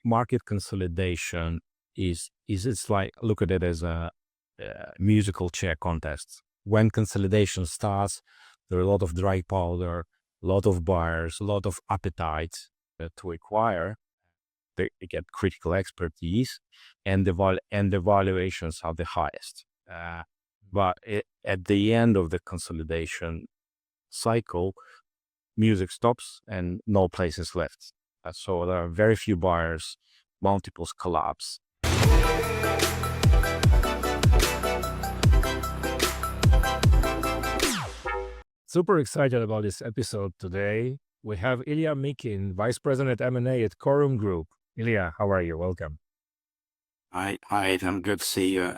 market consolidation is it's like, look at it as a musical chair contest. When consolidation starts, there are a lot of dry powder, a lot of buyers, a lot of appetite to acquire. They get critical expertise, and the valuations are the highest. But at the end of the consolidation cycle, music stops and no place is left. So there are very few buyers, multiples collapse. Super excited about this episode today. We have Ilya Mikin, Vice President M&A at Corum Group. Ilya, how are you? Welcome. Hi, I'm good to see you.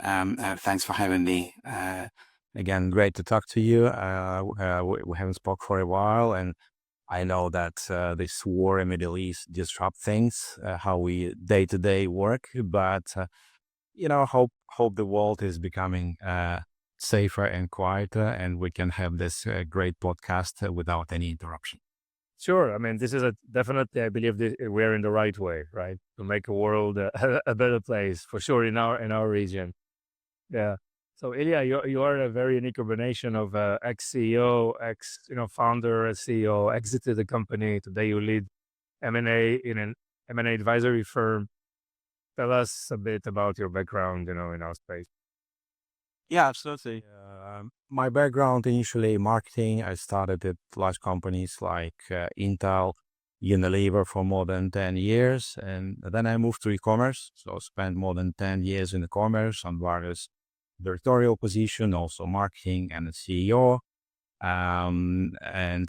Thanks for having me. Again, great to talk to you. We haven't spoke for a while, and I know that this war in the Middle East disrupt things, how we day-to-day work, but hope the world is becoming safer and quieter, and we can have this great podcast without any interruption. Sure. I mean, this is definitely, I believe we're in the right way, right? To make a world a better place for sure in our region. Yeah. So Ilya, you are a very unique combination of ex-CEO, founder, CEO, exited the company. Today you lead M&A in an M&A advisory firm. Tell us a bit about your background, in our space. Yeah, absolutely. My background initially marketing. I started at large companies like Intel, Unilever for more than 10 years. And then I moved to e-commerce. So I spent more than 10 years in e-commerce on various directorial positions, also marketing and a CEO, and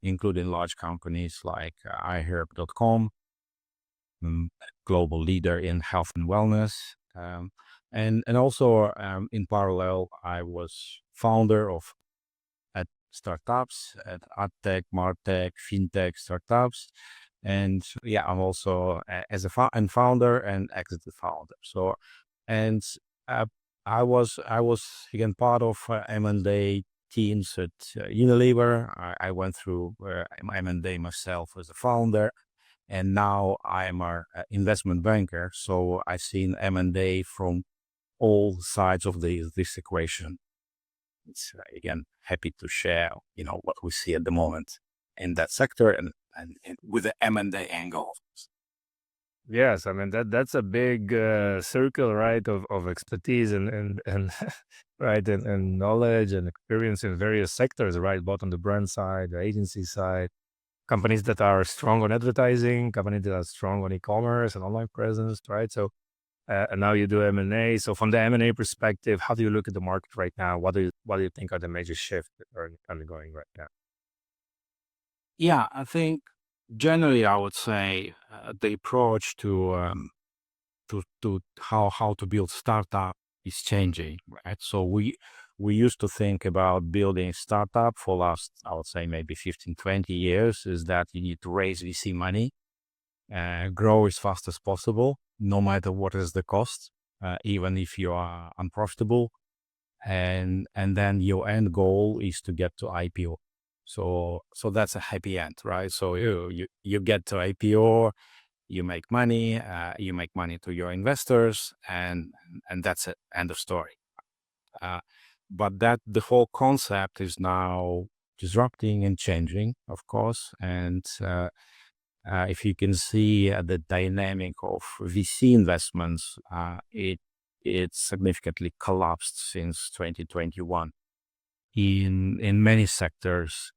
including large companies like iHerb.com, global leader in health and wellness. And also in parallel, I was founder of at startups, at AdTech, MarTech, FinTech startups. And yeah, I'm also as a founder and exited founder. So, and I was again part of M&A teams at Unilever. I went through M&A myself as a founder. And now I'm an investment banker, so I've seen M&A from all sides of this equation. It's again happy to share, what we see at the moment in that sector and with the M&A angle. Yes, I mean that's a big circle, right, of expertise and right and knowledge and experience in various sectors, right, both on the brand side, the agency side. Companies that are strong on advertising, companies that are strong on e-commerce and online presence, right? So, and now you do M&A. So from the M&A perspective, how do you look at the market right now? What do you think are the major shifts that are undergoing right now? Yeah, I think generally I would say the approach to how to build startup is changing, right? So we used to think about building startup for last, I would say maybe 15, 20 years, is that you need to raise VC money, grow as fast as possible, no matter what is the cost, even if you are unprofitable. And then your end goal is to get to IPO. So that's a happy end, right? So you get to IPO, you make money to your investors, and that's it, end of story. But that the whole concept is now disrupting and changing, of course. And if you can see the dynamic of VC investments, it significantly collapsed since 2021 in many sectors,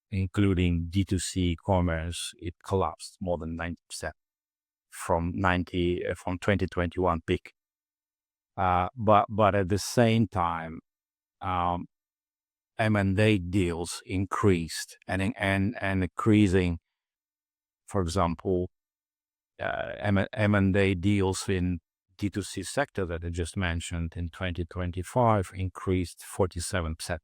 including D2C commerce. It collapsed more than 90% from 2021 peak. But at the same time, M&A deals increased and increasing. For example, M&A deals in D2C sector that I just mentioned in 2025 increased 47%.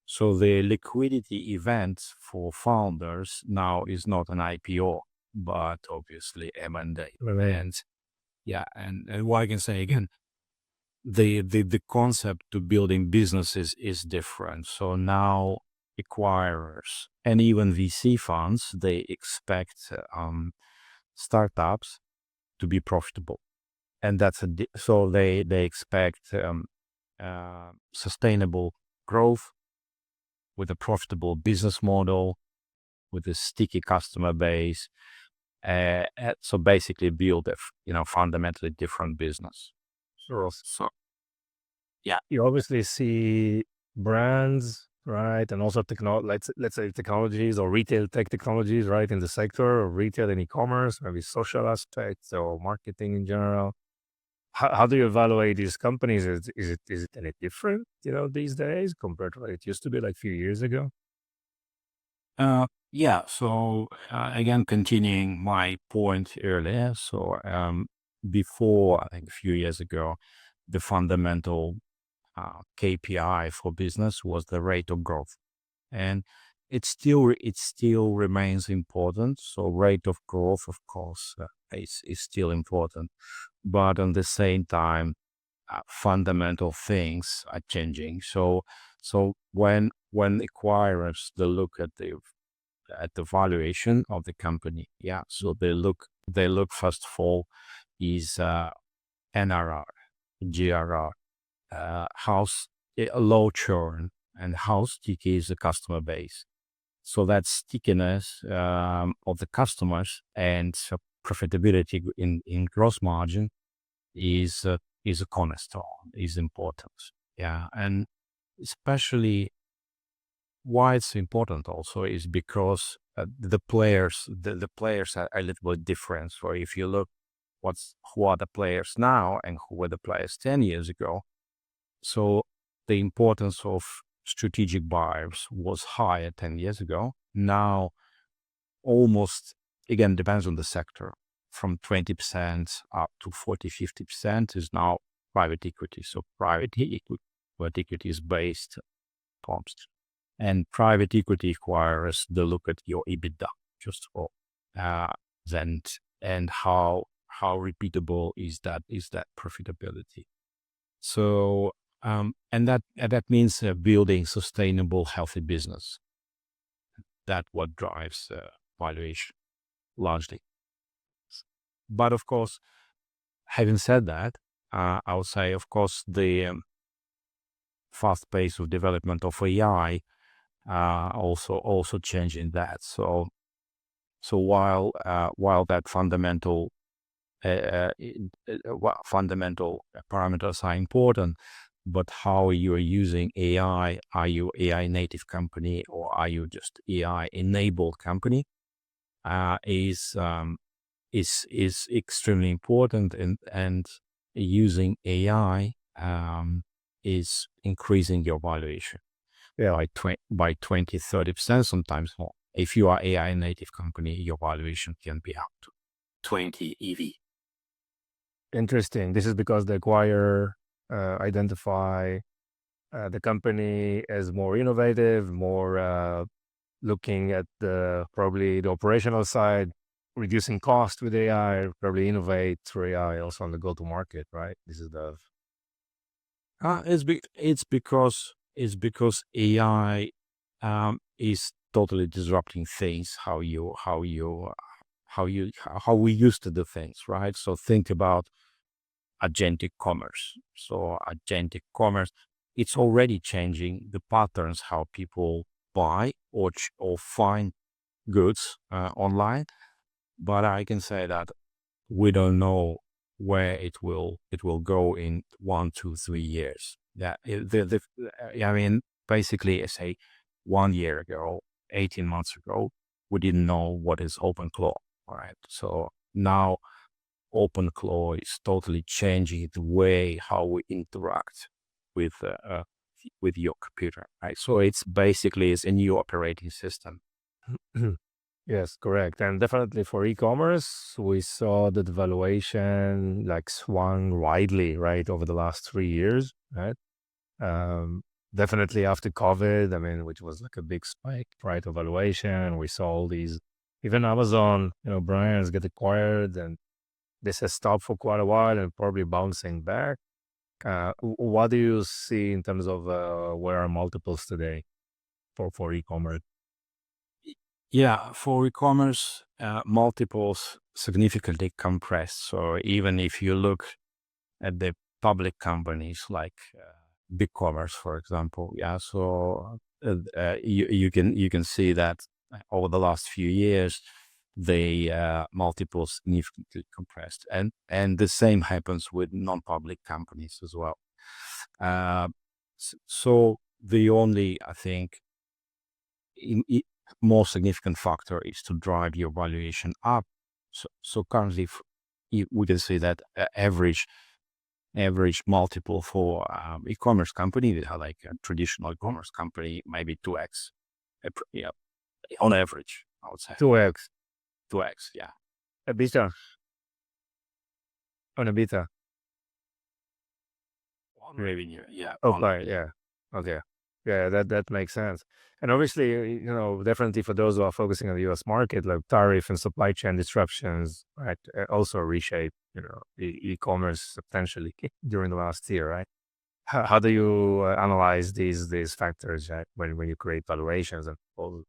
So the liquidity event for founders now is not an IPO, but obviously M&A. And yeah, and what I can say again, the concept to building businesses is different. So now acquirers and even VC funds, they expect startups to be profitable. And that's so they expect sustainable growth with a profitable business model, with a sticky customer base. So basically build a fundamentally different business. Sure. So yeah, You obviously see brands, right? And also let's say technologies or retail tech technologies, right? In the sector or retail and e-commerce, maybe social aspects or marketing in general. How do you evaluate these companies? Is it any different, these days compared to what it used to be like a few years ago? yeah. So again, continuing my point earlier. So before, I think a few years ago, the fundamental KPI for business was the rate of growth, and it still remains important. So rate of growth, of course, is still important, but at the same time, fundamental things are changing. So when acquirers they look at the valuation of the company, yeah. So they look first of all is NRR, GRR, a low churn, and how sticky is the customer base. So that stickiness of the customers and profitability in gross margin is a cornerstone, is important. Yeah, and especially why it's important also is because the players are a little bit different. So if you look who are the players now and who were the players 10 years ago, so the importance of strategic buyers was higher 10 years ago. Now, almost, again, depends on the sector, from 20% up to 40-50% is now private equity. So private equity is based comps. And private equity acquirers, they look at your EBITDA, just of all. Then, and how repeatable is that profitability. So, and that means building sustainable, healthy business. That's what drives valuation largely. But of course, having said that, I would say, of course, the fast pace of development of AI also changing that. So while that fundamental fundamental parameters are important, but how you are using AI, are you AI native company or are you just AI enabled company, is extremely important, and using AI is increasing your valuation by 20-30%, sometimes more. If you are AI native company, your valuation can be up to 20 EV. Interesting. This is because the acquirer identify the company as more innovative, more looking at probably the operational side, reducing cost with AI, probably innovate through AI also on the go-to-market, right? This is the It's because AI is totally disrupting things, how we used to do things, right? So think about agentic commerce. So agentic commerce, it's already changing the patterns how people buy or find goods online. But I can say that we don't know where it will go in 1, 2, 3 years. I mean, basically, I say 1 year ago, 18 months ago, we didn't know what is OpenClaw, right? So now OpenClaw is totally changing the way how we interact with your computer, right? So it's basically a new operating system. Yes, correct. And definitely for e-commerce, we saw that the valuation like swung widely, right, over the last 3 years, right? Definitely after COVID, I mean, which was like a big spike, right, of valuation. We saw all these, even Amazon, brands get acquired, and this has stopped for quite a while and probably bouncing back. What do you see in terms of where are multiples today for e-commerce? Yeah, for e-commerce, multiples significantly compressed. So even if you look at the public companies like big commerce, for example, yeah, so you can see that over the last few years, the multiples significantly compressed, and the same happens with non-public companies as well. Uh, so the only, I think, more significant factor is to drive your valuation up. So currently, we can say that average multiple for e-commerce company, like a traditional e-commerce company, maybe 2x. Yeah, on average, I would say 2x. 2x. Yeah, EBITDA. On EBITDA. on revenue. Yeah, Okay, yeah. Okay. Yeah, that makes sense. And obviously, definitely for those who are focusing on the US market, like tariff and supply chain disruptions, right, also reshape, e-commerce substantially during the last year, right? How do you analyze these factors, right, when you create valuations and all?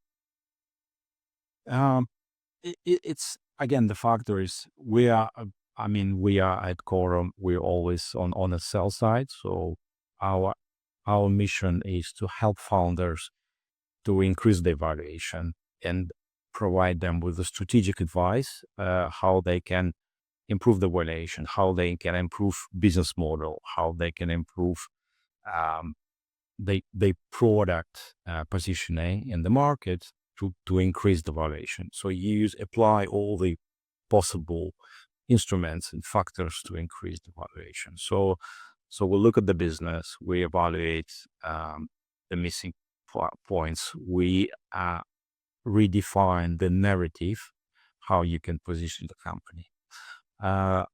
It's again, the factor is we are. I mean, we are at Corum. We're always on the sell side. So our our mission is to help founders to increase their valuation and provide them with the strategic advice, how they can improve the valuation, how they can improve business model, how they can improve um, they product positioning in the market to increase the valuation. So apply all the possible instruments and factors to increase the valuation. So we look at the business, we evaluate the missing points, we redefine the narrative, how you can position the company. Uh,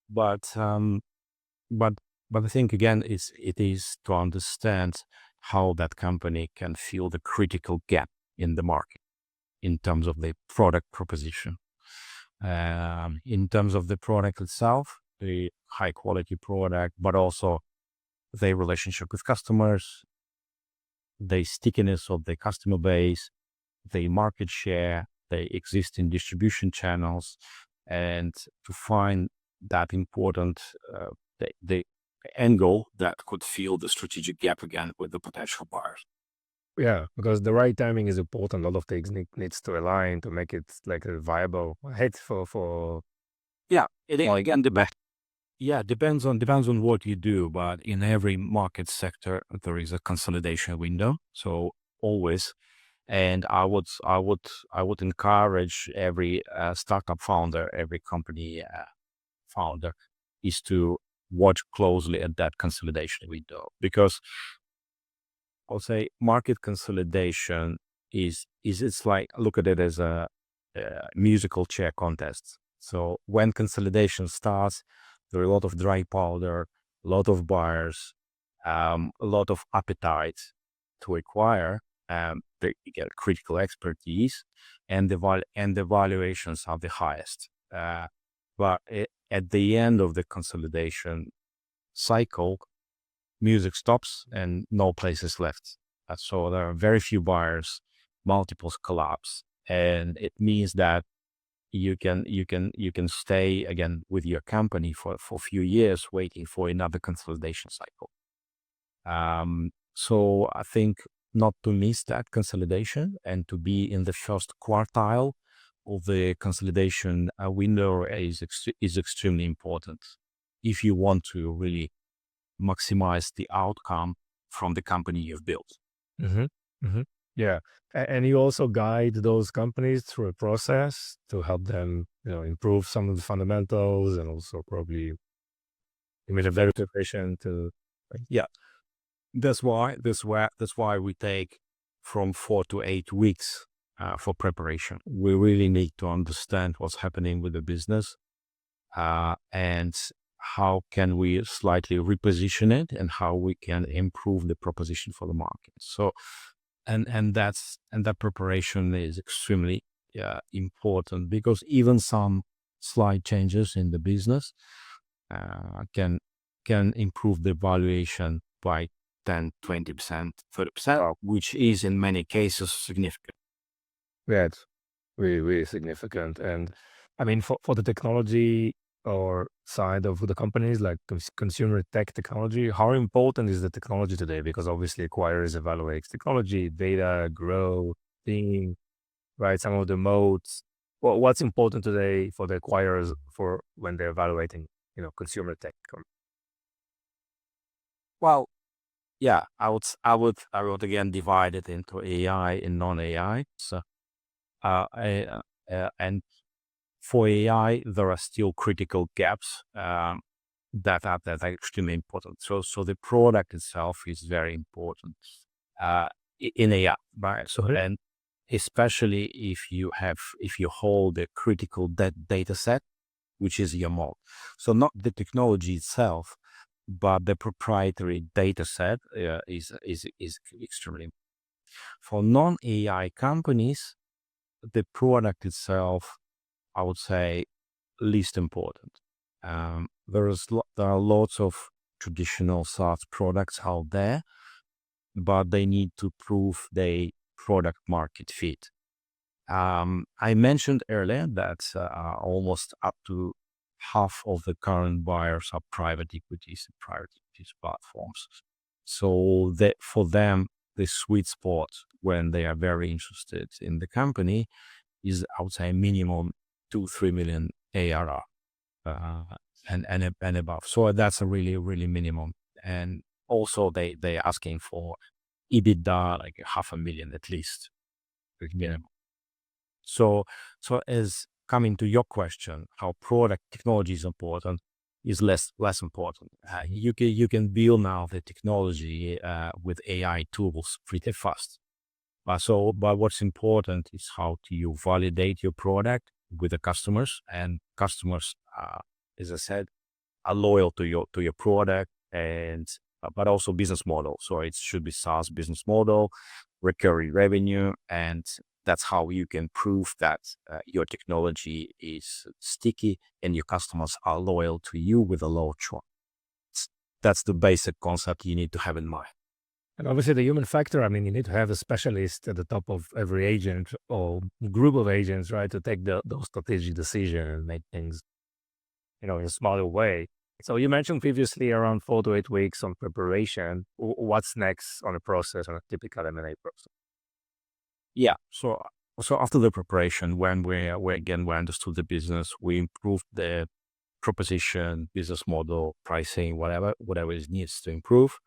but but but I think again, it is to understand how that company can fill the critical gap in the market in terms of the product proposition. In terms of the product itself, the high quality product, but also the relationship with customers, the stickiness of the customer base, the market share, the existing distribution channels, and to find that important the angle that could fill the strategic gap again with the potential buyers. Yeah, because the right timing is important. A lot of things needs to align to make it like a viable hit for. Yeah, again depends on what you do, but in every market sector there is a consolidation window. So always, and I would encourage every startup founder, every company founder, is to watch closely at that consolidation window, because I'll say market consolidation is it's like, look at it as a musical chair contest. So when consolidation starts, there are a lot of dry powder, a lot of buyers, a lot of appetite to acquire. They get critical expertise, and the valuations are the highest. But at the end of the consolidation cycle, music stops and no place is left. So there are very few buyers, multiples collapse, and it means that you can stay again with your company for a few years waiting for another consolidation cycle. So I think not to miss that consolidation and to be in the first quartile of the consolidation window is extremely important if you want to really maximize the outcome from the company you've built. Mm-hmm. Mm-hmm. Yeah, and you also guide those companies through a process to help them, improve some of the fundamentals, and also probably make a very efficient to. Yeah, that's why we take from 4 to 8 weeks for preparation. We really need to understand what's happening with the business, and how can we slightly reposition it, and how we can improve the proposition for the market. So, and that preparation is extremely important, because even some slight changes in the business can improve the valuation by 10, 20%, 30%, which is in many cases significant. Yeah, it's really, really significant. And I mean, for the technology or side of the companies like consumer tech technology, how important is the technology today? Because obviously acquirers evaluate technology, data, grow, team, right? Some of the modes. Well, what's important today for the acquirers for when they're evaluating, consumer tech? Well, yeah, I would again divide it into AI and non-AI. So, and for AI, there are still critical gaps that are extremely important. So the product itself is very important in AI, right? So Mhm. and especially if you hold a critical data set, which is your mode. So not the technology itself, but the proprietary data set is extremely important. For non-AI companies, the product itself, I would say, least important. There are lots of traditional SaaS products out there, but they need to prove their product market fit. I mentioned earlier that almost up to half of the current buyers are private equities and private equities platforms. So that for them, the sweet spot when they are very interested in the company is, I would say, minimum 2-3 million ARR uh, and above. So that's a really, really minimum. And also they're asking for EBITDA like 500,000 at least, like minimum. So as coming to your question, how product technology is important is less important. You can build now the technology with AI tools pretty fast. But what's important is how do you validate your product with the customers, and customers, as I said, are loyal to your product, and but also business model. So it should be SaaS business model, recurring revenue, and that's how you can prove that your technology is sticky and your customers are loyal to you with a low churn. That's the basic concept you need to have in mind. And obviously, the human factor, I mean, you need to have a specialist at the top of every agent or group of agents, right, to take those strategic decisions and make things, in a smarter way. So you mentioned previously around 4 to 8 weeks on preparation. What's next on a process, on a typical M&A process? Yeah. So after the preparation, when we understood the business, we improved the proposition, business model, pricing, whatever it needs to improve.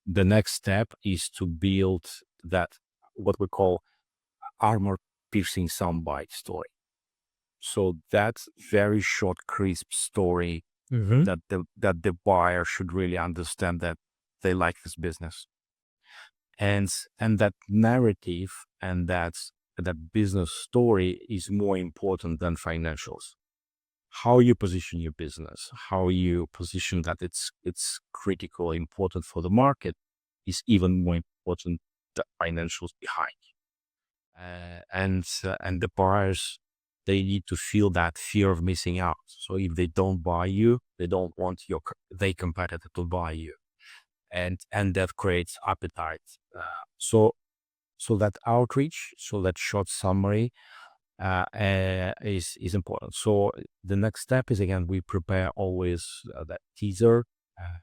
The next step is to build that what we call armor piercing soundbite story. So that's very short, crisp story Mm-hmm. that the buyer should really understand that they like this business, and that narrative and that business story is more important than financials. How you position your business, how you position that it's critical, important for the market, is even more important than financials behind. And the buyers, they need to feel that fear of missing out. So if they don't buy you, they don't want their competitor to buy you, and that creates appetite. So so that outreach, so that short summary is important. So the next step is, again, we prepare always that teaser, uh,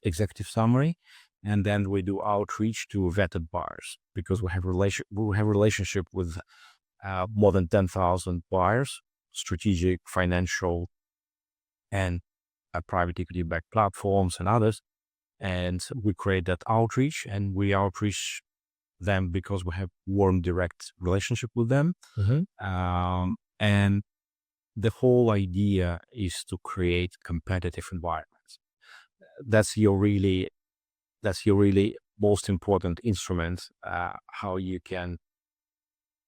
executive summary, and then we do outreach to vetted buyers, because we have relationship with more than 10,000 buyers, strategic, financial, and private equity backed platforms and others. And we create that outreach, and we outreach them because we have warm, direct relationship with them. Mm-hmm. And the whole idea is to create competitive environments. That's your really most important instrument. How you can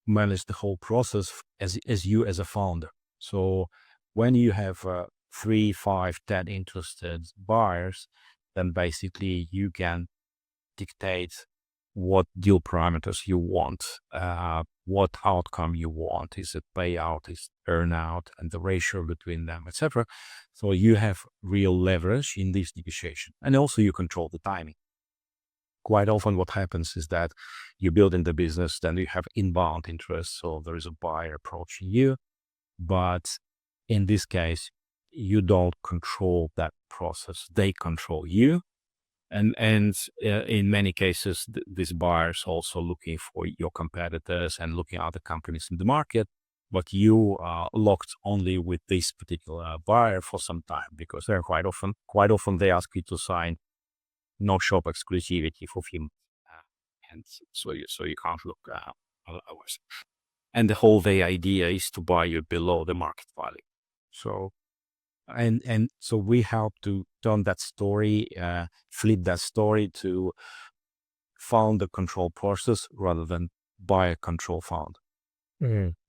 manage the whole process as you as a founder. So when you have 3, 5, 10 interested buyers, then basically you can dictate what deal parameters you want, what outcome you want. Is it payout, is it earnout, and the ratio between them, etc. So you have real leverage in this negotiation, and also you control the timing. quite often what happens is that you build in the business, then you have inbound interest. So there is a buyer approaching you, but in this case, you don't control that process. They control you. And in many cases, these buyers also looking for your competitors and looking at other companies in the market, but you are locked only with this particular buyer for some time, because they're quite often they ask you to sign no shop exclusivity for him, and so you can't look hours. And the whole idea is to buy you below the market value. So so we help to turn that story, flip that story to founder control process rather than buyer control founder.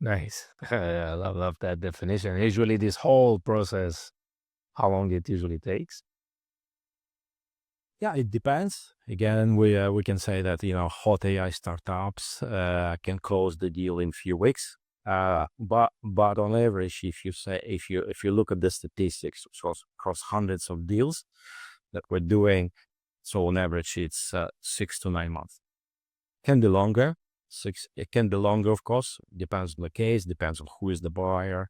Nice. I love that definition. Usually this whole process, how long it usually takes? Yeah, it depends. Again, we can say that hot AI startups can close the deal in few weeks. But on average, if you look at the statistics across hundreds of deals that we're doing, so on average it's 6 to 9 months. Can be longer. It can be longer, of course. Depends on the case. Depends on who is the buyer.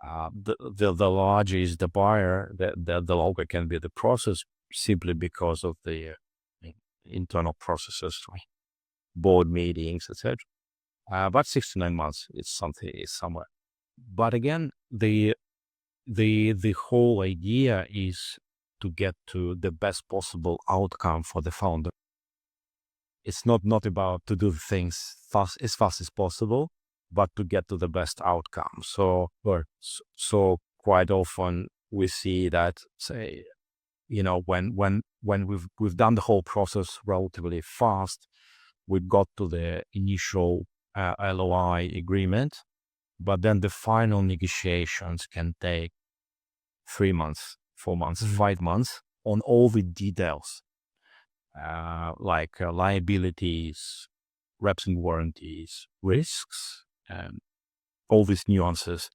The larger is the buyer, the longer can be the process, simply because of the internal processes, board meetings, etc. But 6 to 9 months is somewhere. But again, the whole idea is to get to the best possible outcome for the founder. It's not about to do things as fast as possible, but to get to the best outcome. So quite often we see that, say, when we've done the whole process relatively fast, we got to the initial LOI agreement, but then the final negotiations can take 3 months, 4 months, 5 months on all the details, like liabilities, reps and warranties, risks, and all these nuances.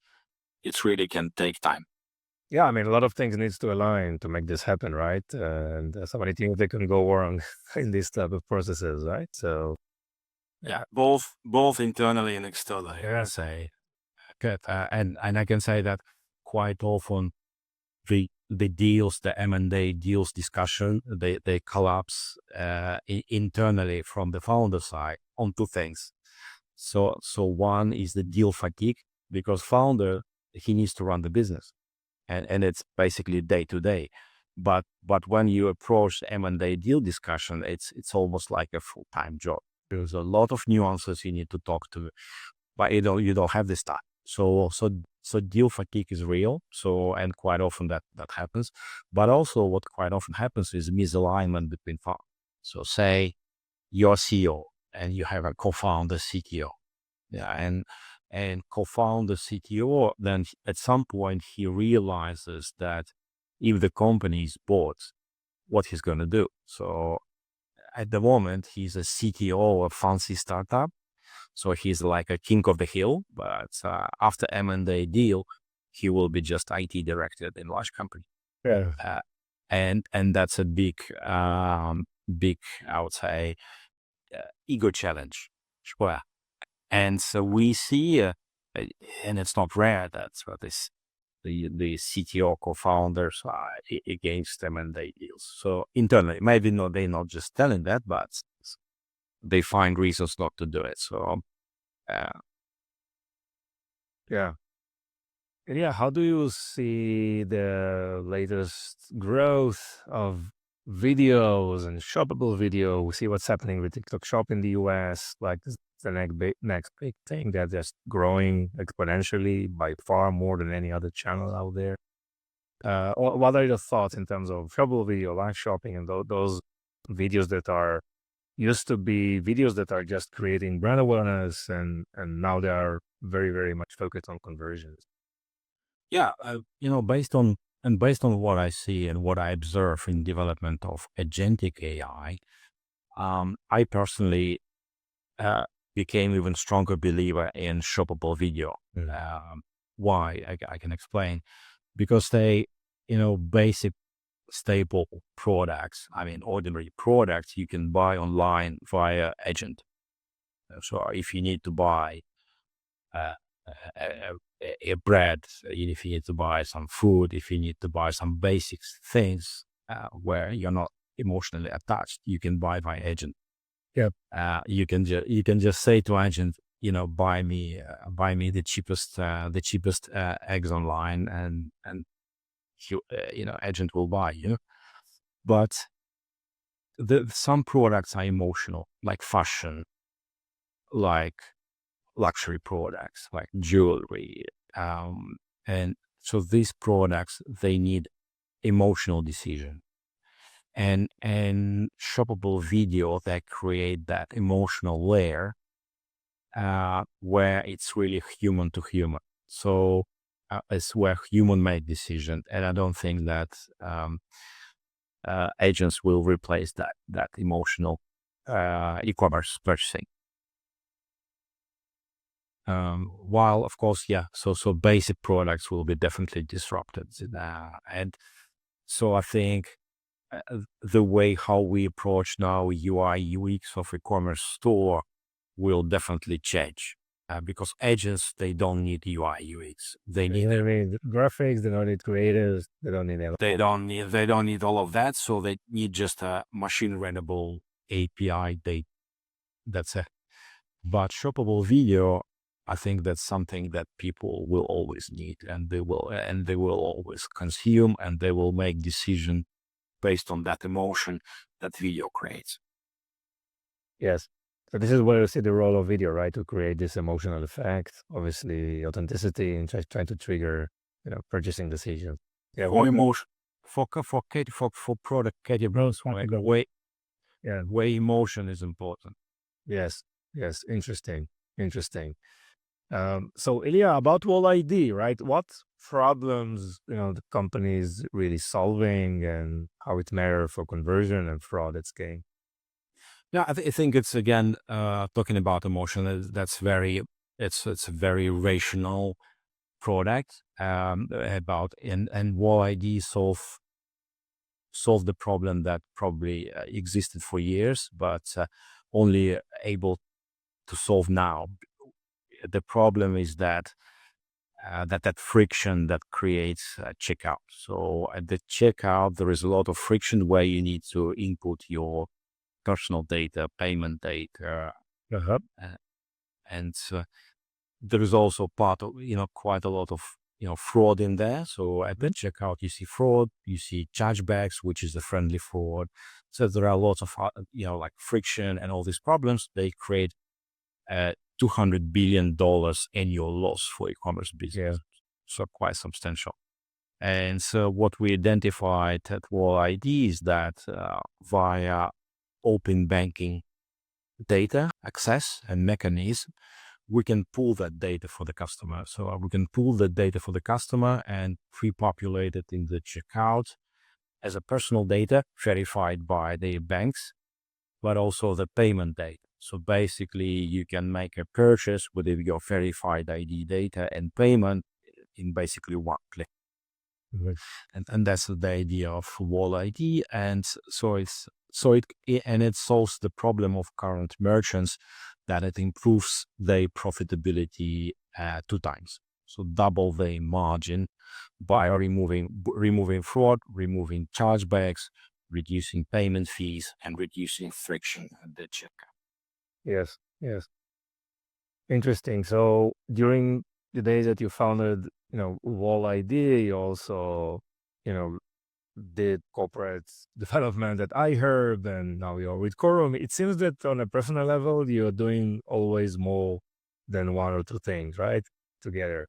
It really can take time. Yeah, I mean, a lot of things needs to align to make this happen, right? And so many things that can go wrong in these type of processes, right? So yeah, both internally and externally. Yeah. I say, good, and I can say that quite often the deals, the M&A deals discussion, they collapse internally from the founder side on two things. So one is the deal fatigue, because founder, he needs to run the business, and it's basically day to day. But when you approach M&A deal discussion, it's almost like a full-time job. There's a lot of nuances you need to talk to, but you don't have this time. So deal fatigue is real. So, and quite often that happens. But also what quite often happens is misalignment between founders. So say you're CEO and you have a co-founder CTO. Yeah, and co-founder CTO, then at some point he realizes that if the company is bought, what he's going to do. So at the moment, he's a CTO of a fancy startup. So he's like a king of the hill, but after M&A deal, he will be just IT director in large company. Yeah. And that's a big, I would say, ego challenge. Sure. And so we see, and it's not rare, that's what the CTO co-founders are against M&A deals. So internally, maybe they're not just telling that, but they find reasons not to do it. So, Yeah. And yeah, how do you see the latest growth of videos and shoppable video? We see what's happening with TikTok Shop in the US. Like, this is the next big thing that's just growing exponentially by far more than any other channel out there. What are your thoughts in terms of shoppable video, live shopping, and those videos that are used to be videos that are just creating brand awareness, and now they are very, very much focused on conversions? yeah, based on what I see and what I observe in development of agentic AI, I personally became even stronger believer in shoppable video. Why? I can explain. Because they, basic staple products, ordinary products, you can buy online via Agent. So if you need to buy a bread, if you need to buy some food, if you need to buy some basic things where you're not emotionally attached, you can buy via Agent. Yep. You can just say to Agent, buy me the cheapest eggs online, and Agent will buy you. But some products are emotional, like fashion, like luxury products, like jewelry, and so these products, they need emotional decision, and shoppable video that create that emotional layer where it's really human to human. So it's where human make decision, and I don't think that agents will replace that emotional e-commerce purchasing. While of course, so basic products will be definitely disrupted, and so I think the way how we approach now UI UX of e-commerce store will definitely change, because agents, they don't need UI UX. They need graphics. They don't need creators. They don't need. They don't need all of that. So they need just a machine readable API data. That's it. But shoppable video, I think that's something that people will always need, and they will always consume, and they will make decision based on that emotion that video creates. Yes. So this is where you see the role of video, right? To create this emotional effect, obviously authenticity, and trying to trigger, purchasing decisions. Yeah. For emotion, for product categories, way emotion is important. Yes. Interesting. So Ilya, about WallID, right? What problems, the company is really solving, and how it matters for conversion and fraud at scale? Yeah, I think it's, again, talking about emotion. It's a very rational product, about, and WallID solve the problem that probably existed for years, but only able to solve now. The problem is that friction that creates checkout. So at the checkout, there is a lot of friction where you need to input your personal data, payment data, and there is also part of, quite a lot of, fraud in there. So at the checkout, you see fraud, you see chargebacks, which is the friendly fraud. So there are lots of, like friction and all these problems. They create $200 billion annual loss for e-commerce business. So quite substantial. And so what we identified at WallID is that via open banking data access and mechanism, we can pull that data for the customer. So we can pull the data for the customer and pre-populate it in the checkout as a personal data verified by the banks, but also the payment data. So basically, you can make a purchase with your verified ID data and payment in basically one click. And that's the idea of WallID. And so it solves the problem of current merchants, that it improves their profitability 2 times. So double the margin by removing fraud, removing chargebacks, reducing payment fees, and reducing friction at the checkout. Yes. Interesting. So during the days that you founded, WallID, you also, did corporate development at iHerb, and now you're with Corum. It seems that on a personal level, you're doing always more than 1 or 2 things, right? Together.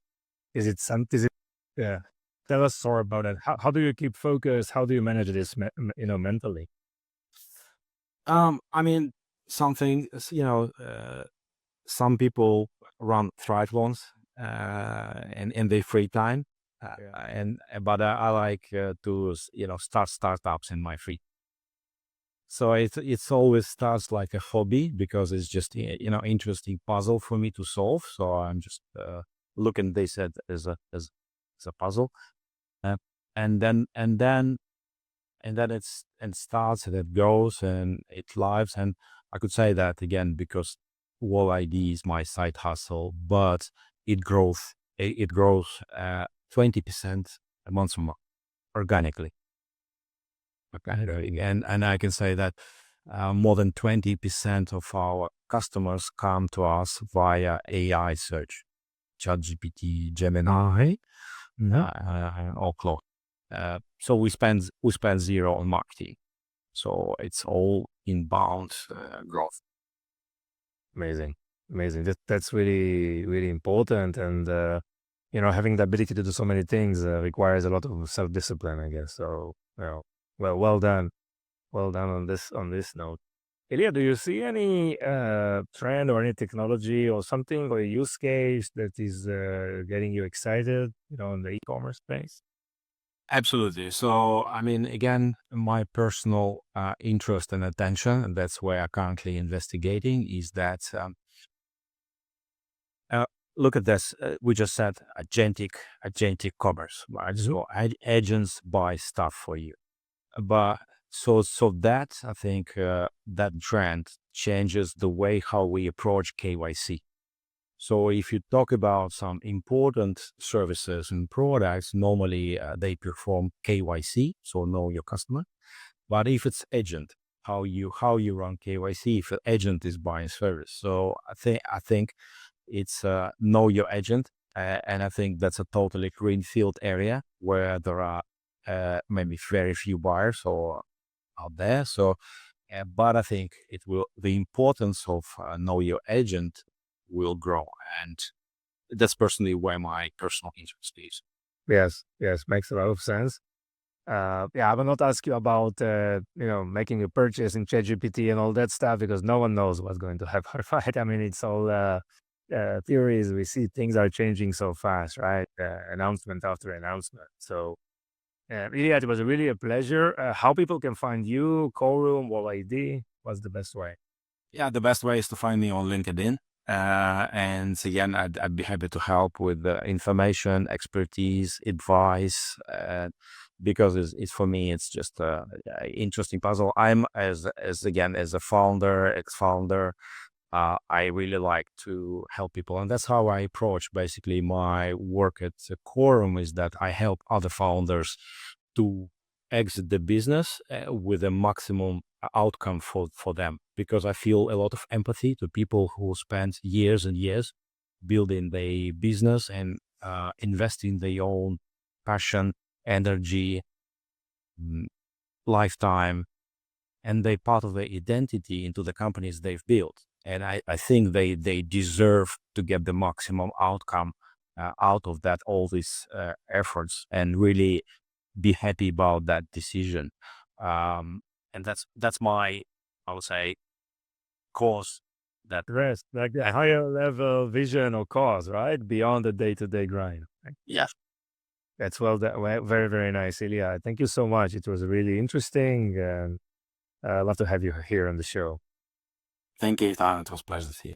Is it something? Yeah. Tell us more about it. How do you keep focus? How do you manage this, mentally? Something, some people run triathlons in their free time, but I like to start startups in my free. So it's always starts like a hobby, because it's just interesting puzzle for me to solve. So I'm just looking this as a puzzle, and then and then it starts and it goes and it lives. And I could say that again because WallID is my side hustle, but it grows 20% a month from month organically. And I can say that more than 20% of our customers come to us via AI search, ChatGPT, Gemini, or Claude. So we spend zero on marketing. So it's all inbound growth. Amazing. That's really, really important. And, having the ability to do so many things requires a lot of self-discipline, I guess. So, well done. Well done on this note. Ilya, do you see any trend or any technology or something or a use case that is getting you excited, in the e-commerce space? Absolutely. So, I mean, again, my personal interest and attention, and that's where I'm currently investigating, is that look at this. We just said agentic commerce, right? So agents buy stuff for you. But so that I think that trend changes the way how we approach KYC. So if you talk about some important services and products, normally they perform KYC, so know your customer. But if it's agent, how you run KYC if an agent is buying service. So I think it's know your agent, and I think that's a totally greenfield area where there are maybe very few buyers or out there. So, but I think the importance of know your agent will grow, and that's personally where my personal interest is. Yes, makes a lot of sense. I will not ask you about making a purchase in ChatGPT and all that stuff because no one knows what's going to happen, right? I mean, it's all theories. We see things are changing so fast, right? Announcement after announcement. So, Ilya, it was really a pleasure. How people can find you, Corum, WallID? What's the best way? Yeah, the best way is to find me on LinkedIn. And again, I'd be happy to help with the information, expertise, advice, because it's for me, it's just a interesting puzzle. I'm as a founder, ex-founder, I really like to help people. And that's how I approach basically my work at Quorum, is that I help other founders to exit the business with a maximum outcome for them, because I feel a lot of empathy to people who spend years and years building the business and investing their own passion, energy, lifetime, and they part of their identity into the companies they've built. And I think they deserve to get the maximum outcome out of that, all these efforts, and really be happy about that decision. And that's my, I would say, cause. That rest, like the higher level vision or cause, right? Beyond the day-to-day grind. Yeah. That's very, very nice, Ilya. Thank you so much. It was really interesting, and I'd love to have you here on the show. Thank you, Eitan. It was a pleasure to see you.